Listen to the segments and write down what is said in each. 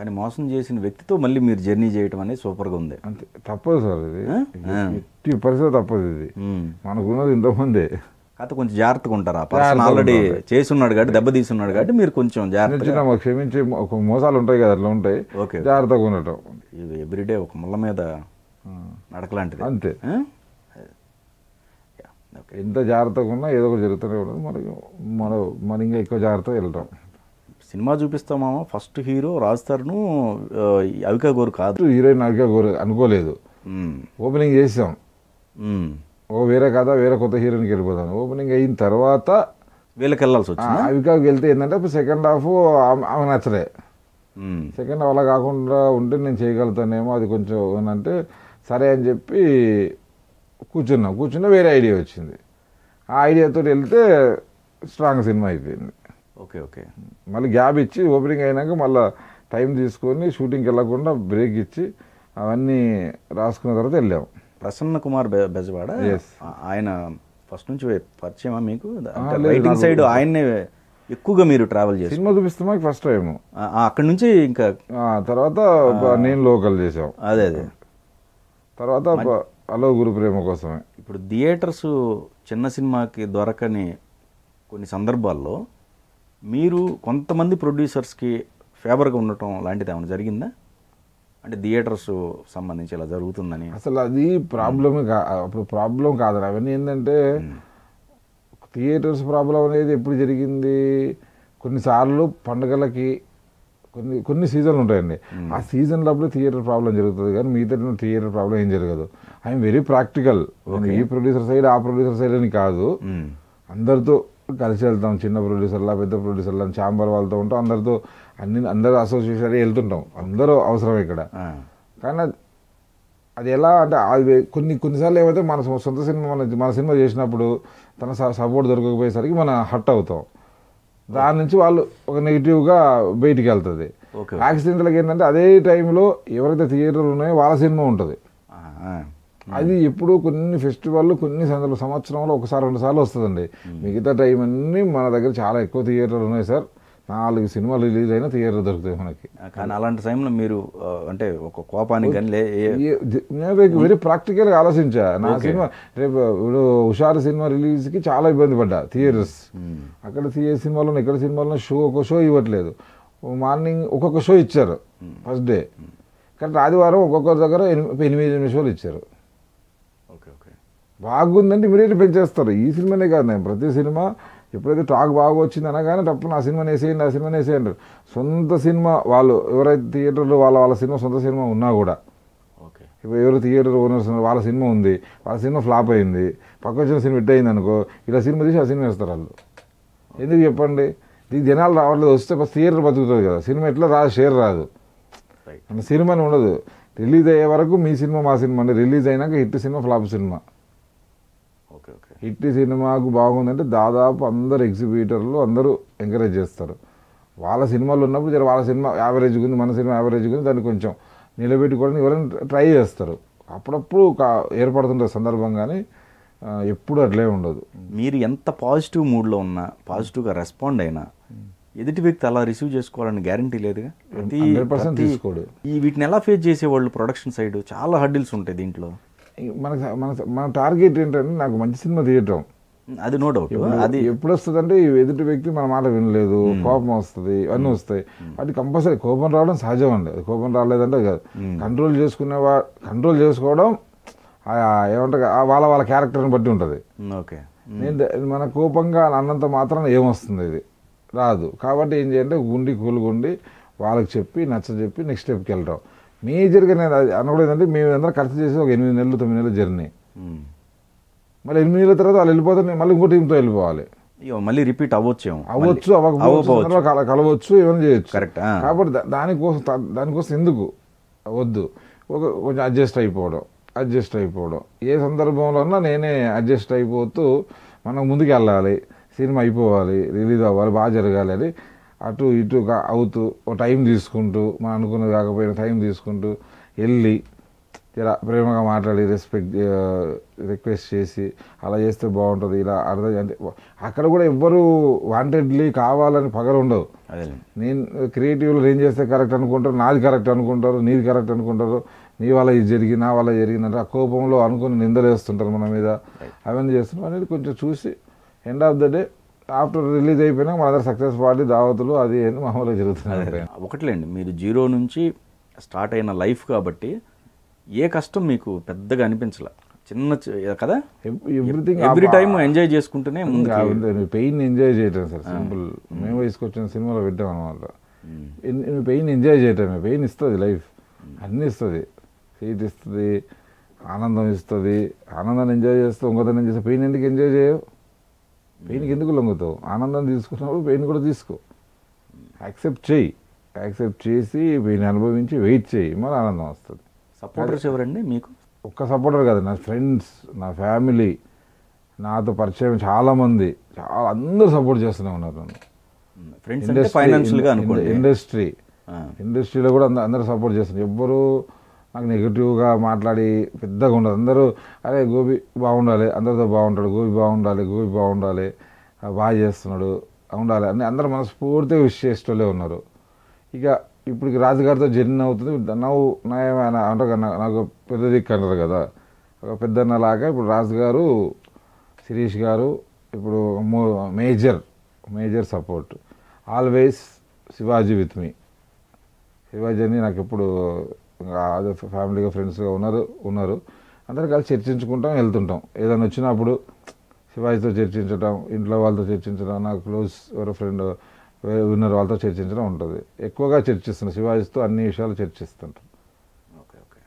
కానీ మోసం చేసిన వ్యక్తితో మళ్ళీ మీరు జర్నీ చేయటం అనేది సూపర్గా ఉంది. అంతే, తప్పదు సార్ ఇది, ఎట్టి పరిస్థితి తప్పదు ఇది, మనకున్నది ఇంతమందే. కాకపోతే కొంచెం జాగ్రత్తగా ఉంటారు. ఆ పర్సన్ ఆల్రెడీ చేసున్నాడు కాబట్టి, దెబ్బ తీసున్నాడు కాబట్టి మీరు కొంచెం జాగ్రత్తగా క్షమించే ఒక మోసాలు ఉంటాయి కదా, అట్లా ఉంటాయి, జాగ్రత్తగా ఉండటం. ఇది ఎవ్రీడే ఒక ముళ్ళ మీద నడకలాంటిది. అంతే, ఎంత జాగ్రత్తగా ఉన్నా ఏదో ఒకటి జరుగుతూనే ఉండదు. మన ఇంకా ఎక్కువ జాగ్రత్తగా వెళ్తాం. సినిమా చూపిస్తామా, ఫస్ట్ హీరో రాజ్ తరుణ్, అవికా గోరు కాదు, హీరోయిన్ అవికా గోరు అనుకోలేదు. ఓపెనింగ్ చేసాం, వేరే కథ వేరే కొత్త హీరోయిన్కి వెళ్ళిపోతాను. ఓపెనింగ్ అయిన తర్వాత వీళ్ళకి వెళ్ళాల్సి వచ్చింది. అవికాకి వెళ్తే ఏంటంటే సెకండ్ హాఫ్ ఆమె నచ్చలే. సెకండ్ హాఫ్ అలా కాకుండా ఉంటే నేను చేయగలుగుతానేమో, అది కొంచెం అంటే సరే అని చెప్పి కూర్చున్నా వేరే ఐడియా వచ్చింది. ఆ ఐడియాతో వెళ్తే స్ట్రాంగ్ సినిమా అయిపోయింది. Okay okay. మళ్ళీ గ్యాప్ ఇచ్చి ఓపెనింగ్ అయినాక మళ్ళీ టైం తీసుకొని షూటింగ్కి వెళ్ళకుండా బ్రేక్ ఇచ్చి అవన్నీ రాసుకున్న తర్వాత వెళ్ళాము. ప్రసన్న కుమార్ బెజవాడ, ఆయన ఫస్ట్ నుంచి పరిచయమా మీకు? రైటింగ్ సైడ్ ఆయన్నే ఎక్కువగా మీరు ట్రావెల్ చేసి సినిమా చూపిస్తామా ఫస్ట్ టైం, అక్కడి నుంచి ఇంకా తర్వాత నేను లోకల్ చేసాం. అదే తర్వాత హలో గురు ప్రేమ కోసమే. ఇప్పుడు థియేటర్స్ చిన్న సినిమాకి దొరకని కొన్ని సందర్భాల్లో మీరు కొంతమంది ప్రొడ్యూసర్స్కి ఫేవర్గా ఉండటం లాంటిది ఏమైనా జరిగిందా? అంటే థియేటర్స్ సంబంధించి ఇలా జరుగుతుందని. అసలు అది ప్రాబ్లమే అప్పుడు ప్రాబ్లం కాదు. అవన్నీ ఏంటంటే థియేటర్స్ ప్రాబ్లం అనేది ఎప్పుడు జరిగింది, కొన్నిసార్లు పండుగలకి కొన్ని సీజన్లు ఉంటాయండి. ఆ సీజన్ లోపల థియేటర్ ప్రాబ్లం జరుగుతుంది, కానీ మిగతా థియేటర్ ప్రాబ్లం ఏం జరగదు. I'm very practical. ఈ ప్రొడ్యూసర్ సైడ్ ఆ ప్రొడ్యూసర్ సైడ్ అని కాదు, అందరితో కలిసి వెళ్తాం. చిన్న ప్రొడ్యూసర్లా పెద్ద ప్రొడ్యూసర్లా ఛాంబర్ వాళ్ళతో ఉంటాం, అందరూ అసోసియేషన్ వెళ్తుంటాం, అందరూ అవసరం ఇక్కడ. కానీ అది ఎలా అంటే అది కొన్నిసార్లు ఏమైతే మన సొంత సినిమా మన సినిమా చేసినప్పుడు తన సపోర్ట్ దొరకకపోయేసరికి మనం హర్ట్ అవుతాం. దాని నుంచి వాళ్ళు ఒక నెగిటివ్గా బయటికి వెళ్తుంది. యాక్సిడెంట్లకి ఏంటంటే అదే టైంలో ఎవరైతే థియేటర్లు ఉన్నాయో వాళ్ళ సినిమా ఉంటుంది. అది ఎప్పుడు కొన్ని ఫెస్టివల్ కొన్ని సంవత్సరంలో ఒకసారి 2 సార్లు వస్తుందండి. మిగతా టైం అన్నీ మన దగ్గర చాలా ఎక్కువ థియేటర్లు ఉన్నాయి సార్. 4 సినిమాలు రిలీజ్ అయినా థియేటర్ దొరుకుతాయి మనకి. కానీ అలాంటి టైంలో మీరు అంటే ఒక కోపానికి వెరీ ప్రాక్టికల్గా ఆలోచించా. నా సినిమా రేపు ఇప్పుడు హుషారు సినిమా రిలీజ్కి చాలా ఇబ్బంది పడ్డా. థియేటర్స్ అక్కడ సినిమాలో ఇక్కడ సినిమాలో ఒక షో ఇవ్వట్లేదు. మార్నింగ్ ఒక్కొక్క షో ఇచ్చారు ఫస్ట్ డే, కానీ ఆదివారం ఒక్కొక్కరి దగ్గర 8 షోలు ఇచ్చారు. బాగుందంటే ఇమీడియట్గా పెంచేస్తారు. ఈ సినిమానే కాదు, నేను ప్రతి సినిమా ఎప్పుడైతే టాక్ బాగా వచ్చింది అనగానే తప్ప ఆ సినిమాని వేసేయండి. సొంత సినిమా వాళ్ళు ఎవరైతే థియేటర్లో వాళ్ళ సినిమా సొంత సినిమా ఉన్నా కూడా, ఇప్పుడు ఎవరు థియేటర్ ఓనర్స్ వాళ్ళ సినిమా ఉంది, వాళ్ళ సినిమా ఫ్లాప్ అయింది, పక్క వచ్చిన సినిమా హిట్ అయింది అనుకో, ఇలా సినిమా తీసి ఆ సినిమా వేస్తారు వాళ్ళు. ఎందుకు చెప్పండి? దీనికి జనాలు రావట్లేదు. వస్తే ఫస్ట్ థియేటర్ బతుకుతుంది కదా, సినిమా ఎట్లా రాదు, షేర్ రాదు, సినిమాని ఉండదు. రిలీజ్ అయ్యే వరకు మీ సినిమా మా సినిమా అండి. రిలీజ్ అయినాక hit cinema flop cinema. Hit సినిమాకు బాగుందంటే దాదాపు అందరు ఎగ్జిబిటర్లు అందరూ ఎంకరేజ్ చేస్తారు. వాళ్ళ సినిమాలు ఉన్నప్పుడు వాళ్ళ సినిమా యావరేజ్గా ఉంది, మన సినిమా యావరేజ్గా ఉంది, దాన్ని కొంచెం నిలబెట్టుకోవడానికి ఎవరైనా ట్రై చేస్తారు. అప్పుడప్పుడు ఏర్పడుతుంటే సందర్భం, కానీ ఎప్పుడు అట్లే ఉండదు. మీరు ఎంత పాజిటివ్ మూడ్లో ఉన్నా, పాజిటివ్గా రెస్పాండ్ అయినా ఎదుటి వ్యక్తి అలా రిసీవ్ చేసుకోవాలని గ్యారంటీ లేదుగా. 100% తీసుకోడు. వీటిని ఎలా ఫేస్ చేసేవాళ్ళు? ప్రొడక్షన్ సైడ్ చాలా హర్డిల్స్ ఉంటాయి దీంట్లో. మన టార్గెట్ ఏంటంటే నాకు మంచి సినిమా తీయటం, అది నో డౌట్. అది ఎప్పుడు వస్తుంది అంటే ఎదుటి వ్యక్తి మన మాట వినలేదు, కోపం వస్తుంది, అన్నీ వస్తాయి. అది కంపల్సరీ కోపం రావడం సహజం అండి. అది కోపం రాలేదంటే కాదు, కంట్రోల్ చేసుకోవడం ఏమంటారు వాళ్ళ క్యారెక్టర్ని బట్టి ఉంటుంది. ఓకే, మన కోపంగా అన్నంత మాత్రం ఏమొస్తుంది, ఇది రాదు. కాబట్టి ఏం చేయాలంటే కూలుగుండి వాళ్ళకి చెప్పి నచ్చజెప్పి నెక్స్ట్ స్టెప్కి వెళ్ళటం. మేజర్గా నేను అది అనకూడదు ఏంటంటే మేము అందరం ఖర్చు చేసి ఒక 8 నెలలు 9 నెలల జర్నీ, మళ్ళీ 8 నెలల తర్వాత వాళ్ళు వెళ్ళిపోతే మళ్ళీ ఇంకో టీంతో వెళ్ళిపోవాలి. మళ్ళీ రిపీట్ అవ్వచ్చు, కలవచ్చు, ఏమైనా చేయొచ్చు. కరెక్ట్. కాబట్టి దానికోసం ఎందుకు వద్దు, కొంచెం అడ్జస్ట్ అయిపోవడం. ఏ సందర్భంలో నేనే అడ్జస్ట్ అయిపోతూ మనం ముందుకు వెళ్ళాలి, సినిమా అయిపోవాలి, రిలీజ్ అవ్వాలి, బాగా జరగాలి అని అటు ఇటు అవుతూ ఒక టైం తీసుకుంటూ, మనం అనుకున్నది కాకపోయినా టైం తీసుకుంటూ వెళ్ళి ఇలా ప్రేమగా మాట్లాడి రిక్వెస్ట్ చేసి అలా చేస్తే బాగుంటుంది, ఇలా అర్థం అంటే అక్కడ కూడా ఎవ్వరు వాంటెడ్లీ కావాలని పగలు ఉండవు. అదే నేను క్రియేటివ్లో ఏం చేస్తే కరెక్ట్ అనుకుంటారు, నాది కరెక్ట్ అనుకుంటారు, నీది కరెక్ట్ అనుకుంటారు, నీ వల్ల ఇది జరిగి నా వల్ల జరిగిందంటే ఆ కోపంలో అనుకుని నిందలు వేస్తుంటారు మన మీద. అవన్నీ చేస్తున్నాం అనేది కొంచెం చూసి end of the day after release అయిపోయినా మన అందరు సక్సెస్ పార్టీ దావతులు అది ఏంది మామూలుగా జరుగుతున్నాయి. ఒకటిలేండి, మీరు జీరో నుంచి స్టార్ట్ అయిన లైఫ్ కాబట్టి ఏ కష్టం మీకు పెద్దగా అనిపించలే, చిన్న కదా, ఎవ్రీథింగ్ ఎవ్రీ టైమ్ ఎంజాయ్ చేసుకుంటూనే పెయిన్ ఎంజాయ్ చేయటం సార్, సింపుల్. మేము తీసుకొచ్చిన సినిమాలో పెట్టాం అనమాట. పెయిన్ ఎంజాయ్ చేయటమే. పెయిన్ ఇస్తుంది లైఫ్, అన్నీ ఇస్తుంది. సీట్ ఇస్తుంది, ఆనందం ఇస్తుంది. ఆనందాన్ని ఎంజాయ్ చేస్తూ ఇంకొకరిని ఏం చేస్తే పెయిన్ ఎందుకు ఎంజాయ్ చేయవు? పెయిన్కి ఎందుకు లొంగుతావు? ఆనందాన్ని తీసుకున్నప్పుడు పెయిన్ కూడా తీసుకో, యాక్సెప్ట్ చేయి. యాక్సెప్ట్ చేసి పెయిన్ అనుభవించి వెయిట్ చేయి, మరి ఆనందం వస్తుంది. సపోర్టర్స్ ఎవరండి మీకు? ఒక్క సపోర్టర్ కాదు, నా ఫ్రెండ్స్, నా ఫ్యామిలీ, నాతో పరిచయం చాలామంది, అందరూ సపోర్ట్ చేస్తూనే ఉన్నారు నన్ను. ఇండస్ట్రీలో కూడా అందరూ సపోర్ట్ చేస్తున్నారు. ఎవ్వరూ నాకు నెగిటివ్గా మాట్లాడి పెద్దగా ఉండదు. అందరూ అరే గోపి బాగుండాలి, అందరితో బాగుంటాడు, గోపి బాగుండాలి, బాగా చేస్తున్నాడు ఉండాలి అని అందరూ మనస్ఫూర్తిగా విష్ చేసేటోళ్ళే ఉన్నారు. ఇక ఇప్పుడు రాజుగారితో జర్నీ అవుతుంది. అంటే నాకు పెద్ద దిక్కు అంటారు కదా, ఒక పెద్దన్నలాగా ఇప్పుడు రాజుగారు, శిరీష్ గారు, ఇప్పుడు major support. Always Shivaji with me. Shivaji అని నాకు ఎప్పుడు ఫ్యామిలీగా ఫ్రెండ్స్గా ఉన్నారు. అందరు కలిసి చర్చించుకుంటాం, వెళ్తుంటాం. ఏదైనా వచ్చినప్పుడు శివాజీతో చర్చించడం, ఇంట్లో వాళ్ళతో చర్చించడం, నాకు క్లోజ్ ఎవరో ఫ్రెండ్ ఉన్నారు వాళ్ళతో చర్చించడం ఉంటుంది. ఎక్కువగా చర్చిస్తున్నాను శివాజీతో, అన్ని విషయాలు చర్చిస్తుంటాం.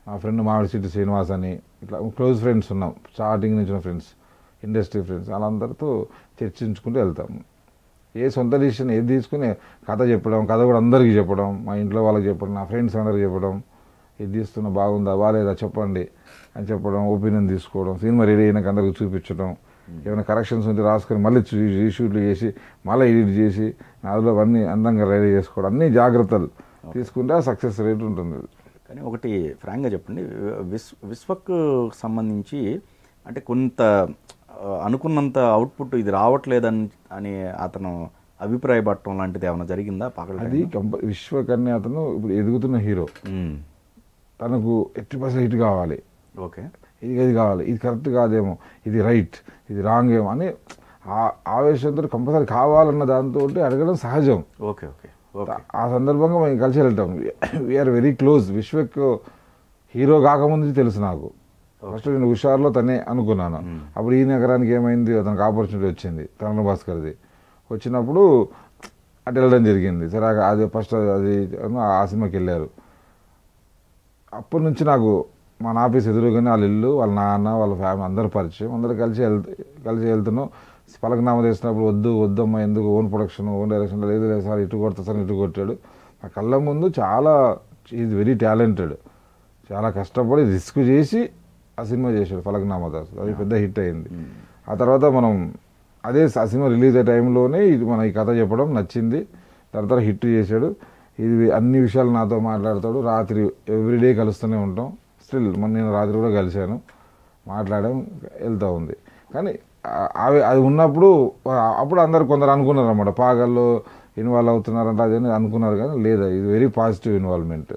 మా ఫ్రెండ్ మామిడిశెట్టి శ్రీనివాస్ అని ఇట్లా క్లోజ్ ఫ్రెండ్స్ ఉన్నాం, స్టార్టింగ్ నుంచి ఫ్రెండ్స్, ఇండస్ట్రీ ఫ్రెండ్స్, వాళ్ళందరితో చర్చించుకుంటూ వెళ్తాము. ఏ సొంత డిసిషన్ ఏది తీసుకుని కథ చెప్పడం, కథ కూడా అందరికీ చెప్పడం, మా ఇంట్లో వాళ్ళకి చెప్పడం, నా ఫ్రెండ్స్ అందరికి చెప్పడం, ఇది తీస్తున్నా బాగుందా బాగాలేదా చెప్పండి అని చెప్పడం, ఒపీనియన్ తీసుకోవడం, సినిమా రెడీ అయినాక అందరికి చూపించడం, ఏమైనా కరెక్షన్స్ ఉంటే రాసుకొని మళ్ళీ రీషూట్లు చేసి మళ్ళీ ఎడిట్ చేసి అందులో అన్నీ అందంగా రెడీ చేసుకోవడం, అన్ని జాగ్రత్తలు తీసుకుంటే ఆ సక్సెస్ రేట్ ఉంటుంది. కానీ ఒకటి ఫ్రాంక్గా చెప్పండి, విశ్వకు సంబంధించి అంటే కొంత అనుకున్నంత అవుట్పుట్ ఇది రావట్లేదని అని అతను అభిప్రాయపడటం లాంటిది ఏమైనా జరిగిందా? అది విశ్వకన్య అతను ఇప్పుడు ఎదుగుతున్న హీరో, తనకు 80% హిట్ కావాలి, ఓకే ఇది కావాలి, ఇది కరెక్ట్ కాదేమో, ఇది రైట్, ఇది రాంగ్ ఏమో అని ఆవేశంతో కంపల్సరీ కావాలన్న దాంతో అడగడం సహజం. ఓకే ఓకే ఆ సందర్భంగా మేము కలిసి వెళ్తాం. We're very close. Vishwak hero కాకముందు తెలుసు నాకు. ఫస్ట్ నేను హుషార్లో తనే అనుకున్నాను. అప్పుడు ఈ నగరానికి ఏమైంది, అతనికి ఆపర్చునిటీ వచ్చింది, తరుణ్ భాస్కర్ది వచ్చినప్పుడు అటు వెళ్ళడం జరిగింది. సరే అది ఫస్ట్ అది ఆ సినిమాకి వెళ్ళారు. అప్పటి నుంచి నాకు మన ఆఫీస్ ఎదురుగానే వాళ్ళ ఇల్లు, వాళ్ళ నాన్న, వాళ్ళ ఫ్యామిలీ అందరూ పరిచయం. అందరూ కలిసి వెళ్తున్నాం. పలకనామా చేసినప్పుడు వద్దమ్మా ఎందుకు, ఓన్ ప్రొడక్షన్, ఓన్ డైరెక్షన్, లేదు సార్ ఇటు కొడతా సార్ ఇటు కొట్టాడు. నా కళ్ళ ముందు చాలా ఈజ్ వెరీ టాలెంటెడ్, చాలా కష్టపడి రిస్క్ చేసి ఆ సినిమా చేశాడు పలకనామా దాస్. అది పెద్ద హిట్ అయింది. ఆ తర్వాత మనం అదే ఆ సినిమా రిలీజ్ అయ్యే టైంలోనే ఇది మన ఈ కథ చెప్పడం నచ్చింది. తర్వాత హిట్ చేశాడు. ఇది అన్ని విషయాలు నాతో మాట్లాడతాడు. రాత్రి ఎవ్రీడే కలుస్తూనే ఉంటాం. స్టిల్ నేను రాత్రి కూడా కలిశాను, మాట్లాడడం వెళ్తూ ఉంది. కానీ అది ఉన్నప్పుడు అప్పుడు అందరు కొందరు అనుకున్నారు అన్నమాట, పాగల్లో ఇన్వాల్వ్ అవుతున్నారంట అది అనుకున్నారు. కానీ లేదా, ఇది వెరీ పాజిటివ్ ఇన్వాల్వ్మెంట్.